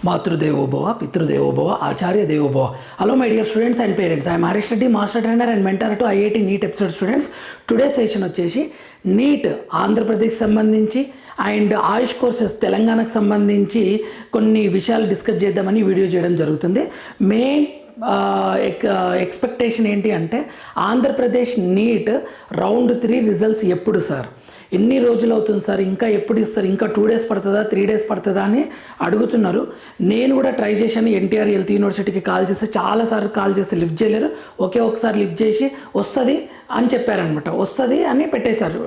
మాతృదేవోభవ పితృదేవోభవ ఆచార్య దేవోభవ. Hello my dear students and parents, I'm Harish Reddy, master trainer and mentor to IIT NEET episode students. Today session వచ్చేసి NEET Andhra Pradesh సంబంధించి and Ayush courses తెలంగాణకు సంబంధించి కొన్ని విషయాలు డిస్కస్ చేద్దామని వీడియో చేయడం జరుగుతుంది. మెయిన్ ఎక్స్పెక్టేషన్ ఏంటి అంటే ఆంధ్రప్రదేశ్ నీట్ రౌండ్ 3 రిజల్ట్స్ ఎప్పుడు సార్, ఎన్ని రోజులు అవుతుంది సార్, ఇంకా ఎప్పుడు ఇస్తారు, ఇంకా 2 days పడుతుందా 3 days పడుతుందా అని అడుగుతున్నారు. నేను కూడా ట్రై చేశాను, ఎన్టీఆర్ హెల్త్ యూనివర్సిటీకి కాల్ చేస్తే చాలాసార్లు కాల్ చేస్తే లిఫ్ట్ చేయలేరు. ఒకసారి లిఫ్ట్ చేసి వస్తుంది అని చెప్పారనమాట. వస్తుంది అని పెట్టేశారు,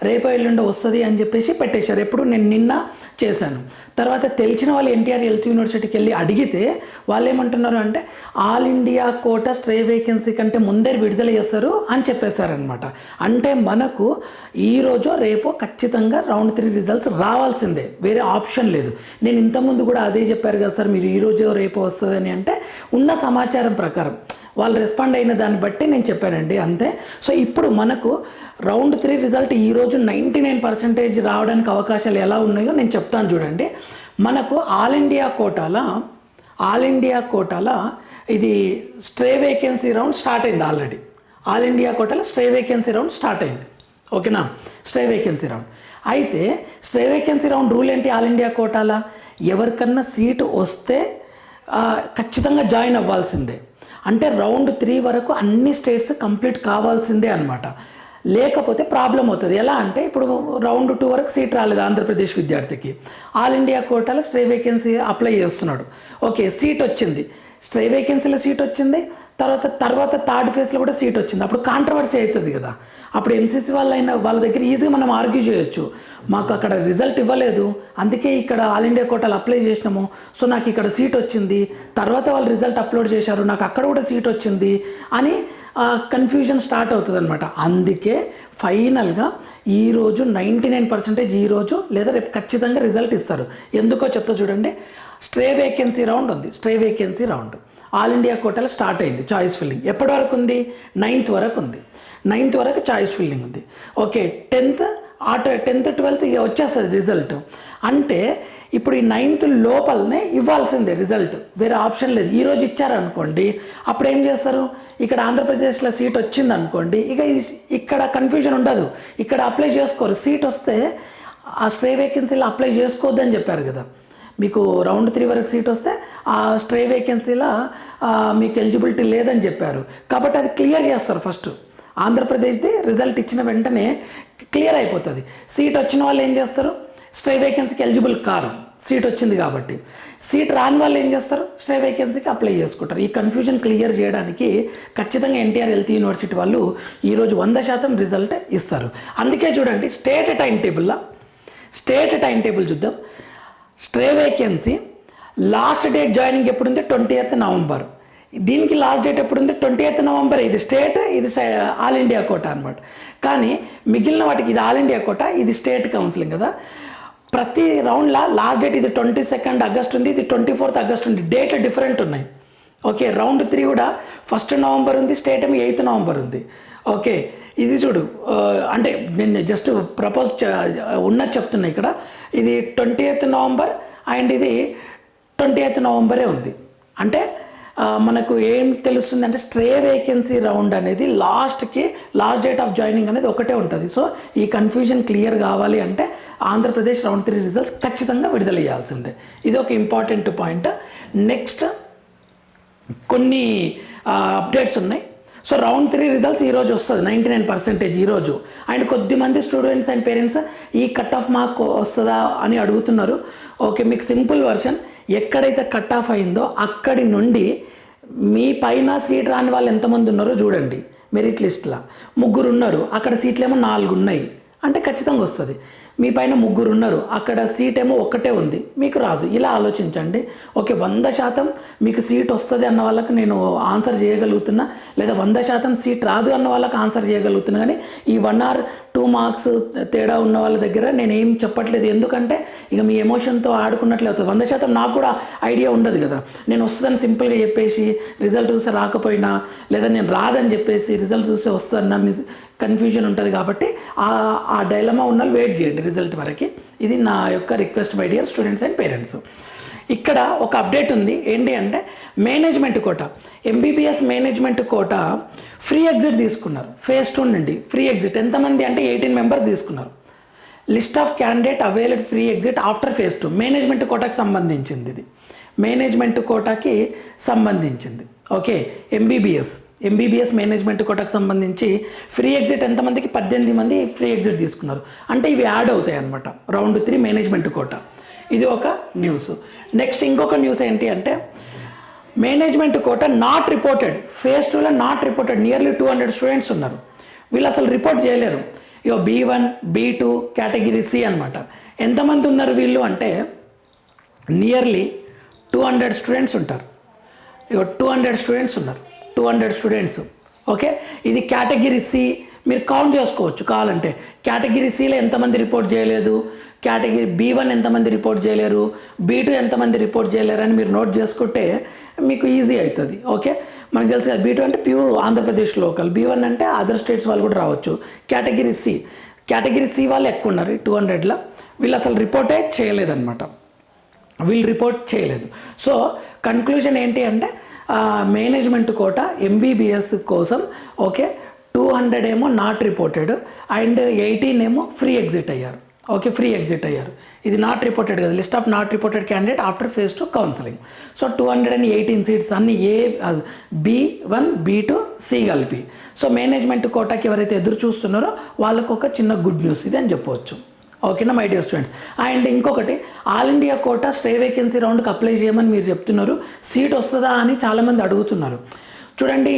రేపు ఎల్లుండి వస్తుంది అని చెప్పేసి పెట్టేశారు. ఎప్పుడు నేను నిన్న చేశాను. తర్వాత తెలిసిన వాళ్ళు ఎన్టీఆర్ హెల్త్ యూనివర్సిటీకి వెళ్ళి అడిగితే వాళ్ళు ఏమంటున్నారు అంటే all India quota stray vacancy కంటే ముందే విడుదల చేస్తారు అని చెప్పేశారనమాట. అంటే మనకు ఈరోజు రేపు ఖచ్చితంగా రౌండ్ 3 రిజల్ట్స్ రావాల్సిందే, వేరే ఆప్షన్ లేదు. నేను ఇంతకుముందు కూడా అదే చెప్పారు కదా సార్, మీరు ఈరోజు రేపు వస్తుందని. అంటే ఉన్న సమాచారం ప్రకారం వాళ్ళు రెస్పాండ్ అయిన దాన్ని బట్టి నేను చెప్పానండి, అంతే. సో ఇప్పుడు మనకు రౌండ్ 3 రిజల్ట్ ఈరోజు 99% రావడానికి అవకాశాలు ఎలా ఉన్నాయో నేను చెప్తాను చూడండి. మనకు ఆల్ ఇండియా కోటాల ఇది స్ట్రే వేకెన్సీ రౌండ్ స్టార్ట్ అయింది ఆల్రెడీ. ఆల్ ఇండియా కోటాలో స్ట్రే వేకెన్సీ రౌండ్ స్టార్ట్ అయింది, ఓకేనా. స్ట్రే వేకెన్సీ రౌండ్ అయితే స్ట్రే వేకెన్సీ రౌండ్ రూల్ ఏంటి ఆల్ ఇండియా కోటాల, ఎవరికన్నా సీటు వస్తే ఖచ్చితంగా జాయిన్ అవ్వాల్సిందే. అంటే రౌండ్ 3 వరకు అన్ని స్టేట్స్ కంప్లీట్ కావాల్సిందే అనమాట. లేకపోతే ప్రాబ్లం అవుతుంది. ఎలా అంటే ఇప్పుడు రౌండ్ 2 వరకు సీట్ రాలేదు ఆంధ్రప్రదేశ్ విద్యార్థికి, ఆల్ ఇండియా కోటాలో స్ట్రే వేకెన్సీ అప్లై చేస్తున్నాడు, ఓకే సీట్ వచ్చింది, స్ట్రే వేకెన్సీలో సీట్ వచ్చింది, తర్వాత థర్డ్ ఫేజ్లో కూడా సీట్ వచ్చింది. అప్పుడు కాంట్రవర్సీ అవుతుంది కదా. అప్పుడు ఎంసీసీ వాళ్ళ దగ్గర ఈజీగా మనం ఆర్గ్యూ చేయొచ్చు, మాకు అక్కడ రిజల్ట్ ఇవ్వలేదు అందుకే ఇక్కడ ఆల్ ఇండియా కోటాలు అప్లై చేసినాము, సో నాకు ఇక్కడ సీట్ వచ్చింది, తర్వాత వాళ్ళు రిజల్ట్ అప్లోడ్ చేశారు నాకు అక్కడ కూడా సీట్ వచ్చింది అని కన్ఫ్యూజన్ స్టార్ట్ అవుతుంది అనమాట. అందుకే ఫైనల్గా ఈరోజు 99% ఈరోజు లేదా రేపు ఖచ్చితంగా రిజల్ట్ ఇస్తారు. ఎందుకో చెప్తా చూడండి. స్ట్రే వేకెన్సీ రౌండ్ ఉంది, stray vacancy round all India కోటాలో స్టార్ట్ అయింది. చాయిస్ ఫిల్లింగ్ ఎప్పటి వరకు ఉంది, 9th వరకు ఉంది. 9th వరకు చాయిస్ ఫిల్లింగ్ ఉంది, ఓకే. 10th 12th ఇక వచ్చేస్తుంది రిజల్ట్. అంటే ఇప్పుడు ఈ 9th లోపలనే ఇవ్వాల్సిందే రిజల్ట్, వేరే ఆప్షన్ లేదు. ఈరోజు ఇచ్చారనుకోండి, అప్పుడు ఏం చేస్తారు, ఇక్కడ ఆంధ్రప్రదేశ్లో సీట్ వచ్చింది అనుకోండి, ఇక ఇక్కడ కన్ఫ్యూజన్ ఉండదు, ఇక్కడ అప్లై చేసుకోరు. సీట్ వస్తే ఆ స్ట్రే వేకెన్సీలో అప్లై చేసుకోవద్దని చెప్పారు కదా. మీకు రౌండ్ 3 వరకు సీట్ వస్తే ఆ స్ట్రే వేకెన్సీలో మీకు ఎలిజిబిలిటీ లేదని చెప్పారు. కాబట్టి అది క్లియర్ చేస్తారు ఫస్ట్. ఆంధ్రప్రదేశ్ది రిజల్ట్ ఇచ్చిన వెంటనే క్లియర్ అయిపోతుంది. సీట్ వచ్చిన వాళ్ళు ఏం చేస్తారు, స్ట్రే వేకెన్సీకి ఎలిజిబుల్ కారు, సీట్ వచ్చింది కాబట్టి. సీట్ రాని వాళ్ళు ఏం చేస్తారు, స్ట్రే వేకెన్సీకి అప్లై చేసుకుంటారు. ఈ కన్ఫ్యూజన్ క్లియర్ చేయడానికి ఖచ్చితంగా ఎన్టీఆర్ హెల్త్ యూనివర్సిటీ వాళ్ళు ఈరోజు 100% రిజల్ట్ ఇస్తారు. అందుకే చూడండి స్టేట్ టైం టేబుల్ చూద్దాం. Stray vacancy last date joining ఎప్పుడు ఉంది, 20th November. దీనికి లాస్ట్ డేట్ ఎప్పుడు ఉంది, 20th November. ఇది స్టేట్, ఇది ఆల్ ఇండియా కోటా అనమాట. కానీ మిగిలిన వాటికి ఇది ఆల్ ఇండియా కోటా, ఇది స్టేట్ కౌన్సిలింగ్ కదా. ప్రతి రౌండ్లో లాస్ట్ డేట్ ఇది 22nd August ఉంది, ఇది 24th August ఉంది. డేట్లు డిఫరెంట్ ఉన్నాయి, ఓకే. రౌండ్ 3 కూడా 1st November ఉంది, స్టేట్ ఏమో 8th November ఉంది, ఓకే. ఇది చూడు, అంటే నేను జస్ట్ ప్రపోజ్ ఉన్నది చెప్తున్నా. ఇక్కడ ఇది 20th November అండ్ ఇది 20th November ఉంది. అంటే మనకు ఏం తెలుస్తుంది అంటే స్ట్రే వేకెన్సీ రౌండ్ అనేది లాస్ట్ డేట్ ఆఫ్ జాయినింగ్ అనేది ఒకటే ఉంటుంది. సో ఈ కన్ఫ్యూజన్ క్లియర్ కావాలి అంటే ఆంధ్రప్రదేశ్ రౌండ్ 3 రిజల్ట్స్ ఖచ్చితంగా విడుదల చేయాల్సిందే. ఇది ఒక ఇంపార్టెంట్ పాయింట్. నెక్స్ట్ కొన్ని అప్డేట్స్ ఉన్నాయి. సో రౌండ్ 3 రిజల్ట్స్ ఈరోజు వస్తుంది 99% ఈరోజు. అండ్ కొద్దిమంది స్టూడెంట్స్ అండ్ పేరెంట్స్ ఈ కట్ ఆఫ్ మార్క్ వస్తుందా అని అడుగుతున్నారు. ఓకే, మీకు సింపుల్ వర్షన్, ఎక్కడైతే కట్ ఆఫ్ అయిందో అక్కడి నుండి మీ పైన సీట్ రాని వాళ్ళు ఎంతమంది ఉన్నారో చూడండి. మెరిట్ లిస్ట్లో 3 ఉన్నారు, అక్కడ సీట్లు ఏమో 4 ఉన్నాయి, అంటే ఖచ్చితంగా వస్తుంది. మీ పైన 3 ఉన్నారు, అక్కడ సీట్ ఏమో ఒక్కటే ఉంది, మీకు రాదు. ఇలా ఆలోచించండి. ఓకే, 100% మీకు సీట్ వస్తుంది అన్న వాళ్ళకి నేను ఆన్సర్ చేయగలుగుతున్నా, లేదా 100% సీట్ రాదు అన్న వాళ్ళకి ఆన్సర్ చేయగలుగుతున్నా. కానీ ఈ 1 or 2 మార్క్స్ తేడా ఉన్న వాళ్ళ దగ్గర నేను ఏం చెప్పట్లేదు, ఎందుకంటే ఇక మీ ఎమోషన్తో ఆడుకున్నట్లే అవుతుంది. 100% నాకు కూడా ఐడియా ఉండదు కదా. నేను వస్తుందని సింపుల్గా చెప్పేసి రిజల్ట్ చూస్తే రాకపోయినా, లేదా నేను రాదని చెప్పేసి రిజల్ట్ చూస్తే వస్తుందన్న కన్ఫ్యూజన్ ఉంటుంది. కాబట్టి ఆ డైలమా ఉన్న వెయిట్ చేయండి రిజల్ట్ వరకు. ఇది నా యొక్క request my dear students and parents. ఇక్కడ ఒక అప్డేట్ ఉంది. ఏంటి అంటే management quota, MBBS management quota free exit తీసుకున్నారు. ఫేజ్ 2 నుండి ఫ్రీ ఎగ్జిట్ ఎంతమంది అంటే 18 మెంబర్స్ తీసుకున్నారు. List of candidate available free exit after phase 2 management కోటాకి సంబంధించింది. ఇది మేనేజ్మెంట్ కోటాకి సంబంధించింది. ఓకే, ఎంబీబీఎస్ మేనేజ్మెంట్ కోటాకి సంబంధించి ఫ్రీ ఎగ్జిట్ ఎంతమందికి 18 మంది ఫ్రీ ఎగ్జిట్ తీసుకున్నారు. అంటే ఇవి యాడ్ అవుతాయి అన్నమాట రౌండ్ 3 మేనేజ్మెంట్ కోటా. ఇది ఒక న్యూస్. నెక్స్ట్ ఇంకొక న్యూస్ ఏంటి అంటే management quota not reported, phase 2లో నాట్ రిపోర్టెడ్ నియర్లీ 200 స్టూడెంట్స్ ఉన్నారు. వీళ్ళు అసలు రిపోర్ట్ చేయలేరు. ఇగో B1 B2 కేటగిరీ C అనమాట. ఎంతమంది ఉన్నారు వీళ్ళు అంటే నియర్లీ 200 స్టూడెంట్స్ ఉంటారు. ఇగో 200 స్టూడెంట్స్ ఉన్నారు, 200 స్టూడెంట్స్. ఓకే, ఇది కేటగిరీ C. మీరు కౌంట్ చేసుకోవచ్చు కావాలంటే. కేటగిరీ Cలో ఎంతమంది రిపోర్ట్ చేయలేదు, కేటగిరీ B1 ఎంతమంది రిపోర్ట్ చేయలేరు, B2 ఎంతమంది రిపోర్ట్ చేయలేరు అని మీరు నోట్ చేసుకుంటే మీకు ఈజీ అవుతుంది. ఓకే, మనకు తెలుసు కదా B2 అంటే ప్యూర్ ఆంధ్రప్రదేశ్ లోకల్, B1 అంటే అదర్ స్టేట్స్ వాళ్ళు కూడా రావచ్చు. కేటగిరీ C వాళ్ళు ఎక్కువ ఉన్నారు 200లో. వీళ్ళు అసలు రిపోర్టే చేయలేదన్నమాట, వీళ్ళు రిపోర్ట్ చేయలేదు. సో కన్క్లూజన్ ఏంటి అంటే మేనేజ్మెంట్ కోట ఎంబీబీఎస్ కోసం ఓకే 200 ఏమో నాట్ రిపోర్టెడ్ అండ్ 18 ఏమో ఫ్రీ ఎగ్జిట్ అయ్యారు. ఓకే, ఫ్రీ ఎగ్జిట్ అయ్యారు. ఇది నాట్ రిపోర్టెడ్ కదా, list of not reported candidate after phase 2 counselling. So 218 seats అన్ని B1 B2 C కలిపి. సో మేనేజ్మెంట్ కోటాకి ఎవరైతే ఎదురు చూస్తున్నారో వాళ్ళకు ఒక చిన్న గుడ్ న్యూస్ ఇది అని చెప్పవచ్చు. ఓకేనా మై డియర్ స్టూడెంట్స్. అండ్ ఇంకొకటి all India quota stray vacancy రౌండ్కి అప్లై చేయమని మీరు చెప్తున్నారు. సీట్ వస్తుందా అని చాలామంది అడుగుతున్నారు. చూడండి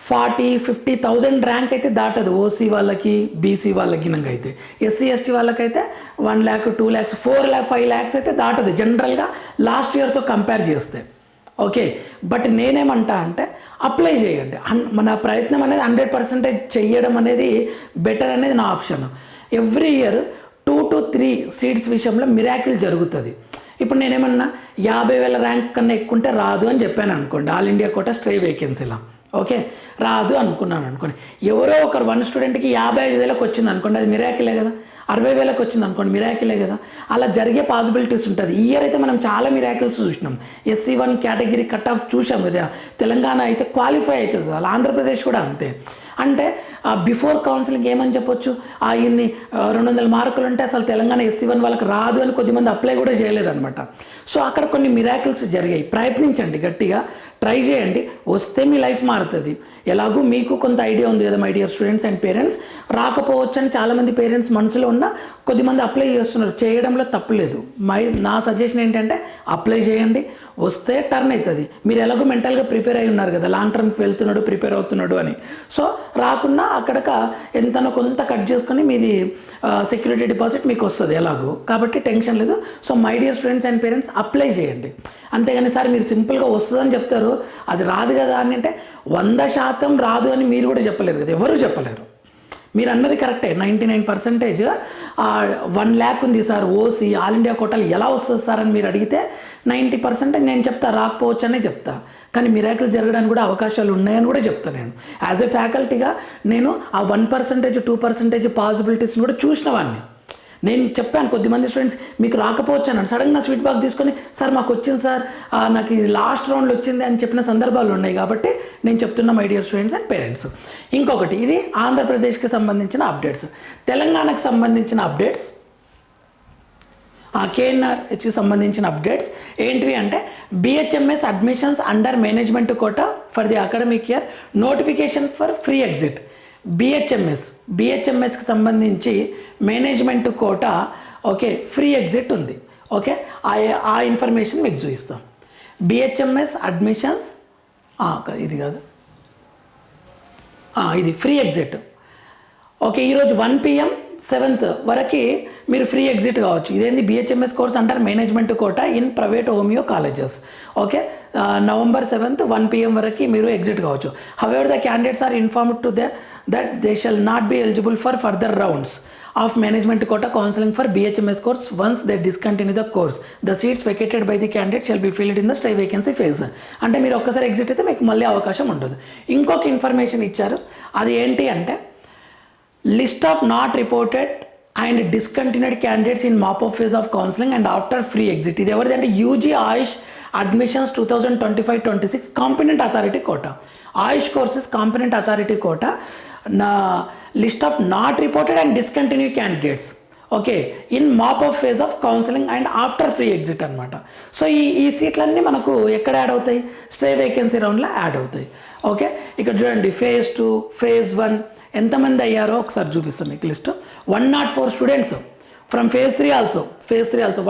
40-50,000 ర్యాంక్ అయితే దాటదు ఓసీ వాళ్ళకి, బీసీ వాళ్ళకి అయితే. ఎస్సీ ఎస్టీ వాళ్ళకైతే 1 lakh 2 lakhs 4 lakh 5 lakhs అయితే దాటదు జనరల్గా లాస్ట్ ఇయర్తో కంపేర్ చేస్తే. ఓకే, బట్ నేనేమంటా అంటే అప్లై చేయండి. మన ప్రయత్నం అనేది 100% చేయడం అనేది బెటర్ అనేది నా option. Every year 2 to 3 seats విషయంలో మిరాకిల్ జరుగుతుంది. ఇప్పుడు నేనేమన్నా 50,000 ర్యాంక్ కన్నా ఎక్కువ ఉంటే రాదు అని చెప్పాను అనుకోండి ఆల్ ఇండియా కోటా స్ట్రే వేకెన్సీలో. ఓకే, రాదు అనుకున్నాను అనుకోండి. ఎవరో ఒకరు 1 స్టూడెంట్కి 55,000 వచ్చింది అనుకోండి, అది మిరాకిలే కదా. 60,000 వచ్చింది అనుకోండి, మిరాకిలే కదా. అలా జరిగే పాసిబిలిటీస్ ఉంటుంది. ఈ ఇయర్ అయితే మనం చాలా మిరాకిల్స్ చూసినాం. SC1 కేటగిరీ కట్ ఆఫ్ చూసాం కదా. తెలంగాణ అయితే క్వాలిఫై అవుతుంది, అలా ఆంధ్రప్రదేశ్ కూడా అంతే. అంటే బిఫోర్ కౌన్సిలింగ్ ఏమని చెప్పొచ్చు, ఇన్ని 200 మార్కులు ఉంటే అసలు తెలంగాణ SC1 వాళ్ళకి రాదు అని కొద్దిమంది అప్లై కూడా చేయలేదన్నమాట. సో అక్కడ కొన్ని మిరాకిల్స్ జరిగాయి. ప్రయత్నించండి, గట్టిగా ట్రై చేయండి, వస్తే మీ లైఫ్ మారుతుంది. ఎలాగూ మీకు కొంత ఐడియా ఉంది కదా my dear students and parents. రాకపోవచ్చు అని చాలామంది పేరెంట్స్ మనసులో ఉన్న కొద్దిమంది అప్లై చేస్తున్నారు, చేయడంలో తప్పులేదు. నా సజెషన్ ఏంటంటే అప్లై చేయండి, వస్తే టర్న్ అవుతుంది. మీరు ఎలాగో మెంటల్గా ప్రిపేర్ అయి ఉన్నారు కదా, లాంగ్ టర్మ్కి వెళ్తున్నాడు ప్రిపేర్ అవుతున్నాడు అని. సో రాకుండా అక్కడక ఎంతనో కొంత కట్ చేసుకొని మీది సెక్యూరిటీ డిపాజిట్ మీకు వస్తుంది ఎలాగో. కాబట్టి టెన్షన్ లేదు. So my dear students and parents apply చేయండి. అంతేగాని సార్ మీరు సింపుల్గా వస్తుందని చెప్తారు, అది రాదు కదా అని అంటే 100% రాదు అని మీరు కూడా చెప్పలేరు కదా, ఎవరు చెప్పలేరు. మీరు అన్నది కరెక్టే, 99% 1 lakh ఉంది సార్ ఓసీ ఆల్ ఇండియా కోటాలు ఎలా వస్తుంది సార్ అని మీరు అడిగితే 90% నేను చెప్తా రాకపోవచ్చు అనే చెప్తా. కానీ మిరాకిల్ జరగడానికి కూడా అవకాశాలు ఉన్నాయని కూడా చెప్తాను నేను. యాజ్ ఎ ఫ్యాకల్టీగా నేను ఆ 1% 2% పాసిబిలిటీస్ని కూడా చూసిన వాడిని. నేను చెప్పాను కొద్దిమంది స్టూడెంట్స్ మీకు రాకపోవచ్చు అన్నాను, సడన్గా స్వీట్ బాక్ తీసుకొని సార్ మాకు వచ్చింది సార్, నాకు ఈ లాస్ట్ రౌండ్లో వచ్చింది అని చెప్పిన సందర్భాలు ఉన్నాయి. కాబట్టి నేను చెప్తున్నా my dear students and parents. ఇంకొకటి, ఇది ఆంధ్రప్రదేశ్కి సంబంధించిన అప్డేట్స్. తెలంగాణకు సంబంధించిన అప్డేట్స్, KNRHకి సంబంధించిన అప్డేట్స్ ఏంటివి అంటే BHMS admissions under management quota for the academic year, notification for free exit. BHMSకి సంబంధించి management quota okay free exit ఉంది. ఓకే, ఆ ఇన్ఫర్మేషన్ మీకు చూపిస్తాం. BHMS అడ్మిషన్స్ ఇది కాదు, ఇది ఫ్రీ ఎగ్జిట్. ఓకే, ఈరోజు 1 PM 7th వరకు మీరు ఫ్రీ ఎగ్జిట్ కావచ్చు. ఇదేంది BHMS కోర్స్ అంటారు management quota in private homeo colleges. Okay, November 7th 1 PM వరకు మీరు ఎగ్జిట్ కావచ్చు. However the candidates are informed to that they shall not be eligible for further rounds of management quota counselling for BHMS course once they discontinue the course. The seats vacated by the candidate shall be filled in the stray vacancy phase. అంటే మీరు ఒక్కసారి exit అయితే మీకు మళ్ళీ అవకాశం ఉండదు. ఇంకొక information ఇచ్చారు, అది ఏంటి అంటే list of not reported and discontinued candidates in mop up phase of counselling and after free exit. ఇది ఎవరిదంటే UG AYUSH admissions 2025-26 competent authority quota. AYUSH courses competent authority quota నా list of not reported and discontinue candidates okay in mop up phase of counselling and after free exit అనమాట. So ఈ సీట్లన్నీ మనకు ఎక్కడ add అవుతాయి? Stray vacancy రౌండ్లో add అవుతాయి. Okay, ఇక్కడ చూడండి ఫేజ్ 2, ఫేజ్ 1 ఎంతమంది అయ్యారో ఒకసారి చూపిస్తాను మీకు list. 104 students from phase 3 also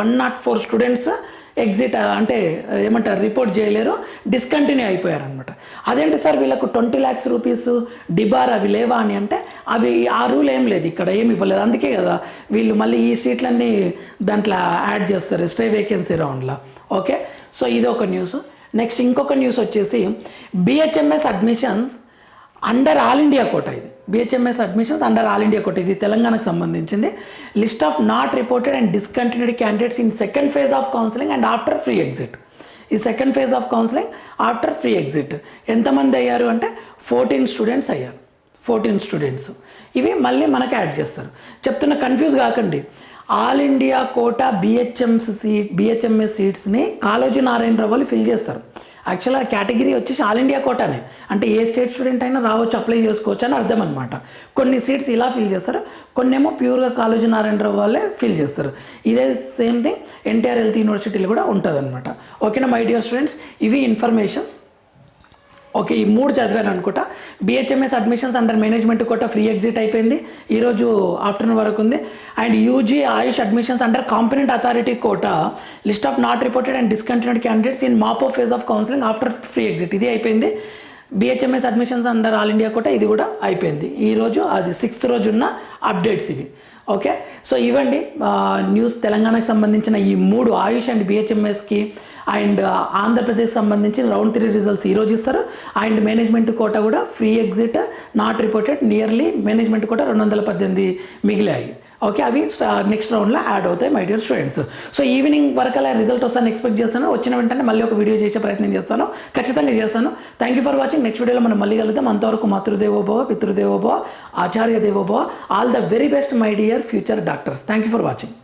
104 students exit అంటే ఏమంటారు రిపోర్ట్ చేయలేరు, డిస్కంటిన్యూ అయిపోయారు అనమాట. అదేంటి సార్ వీళ్ళకు 20 lakhs రూపీస్ డిబార్ అవి లేవా అని అంటే అవి ఆ రూల్ ఏం లేదు, ఇక్కడ ఏమి ఇవ్వలేదు. అందుకే కదా వీళ్ళు మళ్ళీ ఈ సీట్లన్నీ దాంట్లో యాడ్ చేస్తారు స్ట్రే వేకెన్సీ రౌండ్లో. ఓకే, సో ఇది ఒక న్యూస్. నెక్స్ట్ ఇంకొక న్యూస్ వచ్చేసి BHMS admissions under all India quota. ఇది BHMS admissions under all India quota, ఇది తెలంగాణకు సంబంధించింది. List of not reported and discontinued candidates in second phase of counselling and after free exit. ఈ second phase of counselling after free exit ఎంతమంది అయ్యారు అంటే 14 students అయ్యారు. 14 students ఇవి మళ్ళీ మనకు యాడ్ చేస్తారు. చెప్తున్న కన్ఫ్యూజ్ కాకండి. ఆల్ ఇండియా కోటా బిహెచ్ఎంఎస్ సీట్స్ని కాళోజీ నారాయణరావు వాళ్ళు ఫిల్ చేస్తారు. యాక్చువల్గా కేటగిరీ వచ్చేసి ఆల్ ఇండియా కోటానే, అంటే ఏ స్టేట్ స్టూడెంట్ అయినా రావచ్చు, అప్లై చేసుకోవచ్చు అని అర్థం అనమాట. కొన్ని సీట్స్ ఇలా ఫిల్ చేస్తారు, కొన్ని ఏమో ప్యూర్గా కాళోజీ నారాయణరావు వాళ్ళే ఫిల్ చేస్తారు. ఇదే సేమ్ థింగ్ ఎన్టీఆర్ హెల్త్ యూనివర్సిటీలో కూడా ఉంటుంది అనమాట. ఓకేనా మై డియర్ స్టూడెంట్స్, ఇవి ఇన్ఫర్మేషన్స్. ఓకే, ఈ 3 చదివాను అనుకుంటా. BHMS admissions under management quota free exit అయిపోయింది, ఈరోజు ఆఫ్టర్నూన్ వరకు ఉంది. And UG AYUSH admissions under competent authority quota list of not reported and discontinued candidates in mop of phase of counselling after free exit ఇది అయిపోయింది. BHMS admissions under all India quota ఇది కూడా అయిపోయింది. ఈరోజు అది 6th రోజు ఉన్న అప్డేట్స్ ఇవి. ఓకే, సో ఇవ్వండి న్యూస్. తెలంగాణకు సంబంధించిన ఈ 3 ఆయుష్ అండ్ బిహెచ్ఎంఎస్కి అండ్ ఆంధ్రప్రదేశ్ సంబంధించి రౌండ్ 3 రిజల్ట్స్ ఈరోజు ఇస్తారు. అండ్ మేనేజ్మెంట్ కోటా కూడా free exit not reported nearly management quota 218 మిగిలాయి. ఓకే, అవి నెక్స్ట్ రౌండ్లో యాడ్ అవుతాయి my dear students. So evening వరకు అలా రిజల్ట్ వస్తాను ఎక్స్పెక్ట్ చేస్తాను. వచ్చిన వెంటనే మళ్ళీ ఒక వీడియో చేసే ప్రయత్నం చేస్తాను, ఖచ్చితంగా చేస్తాను. Thank you for watching. Next వీడియోలో మనం మళ్ళీ కలుద్దాం. అంతవరకు మాతృదేవోభవ, పితృదేవోభవ, ఆచార్య దేవోభవ. All the very best my dear future doctors. Thank you for watching.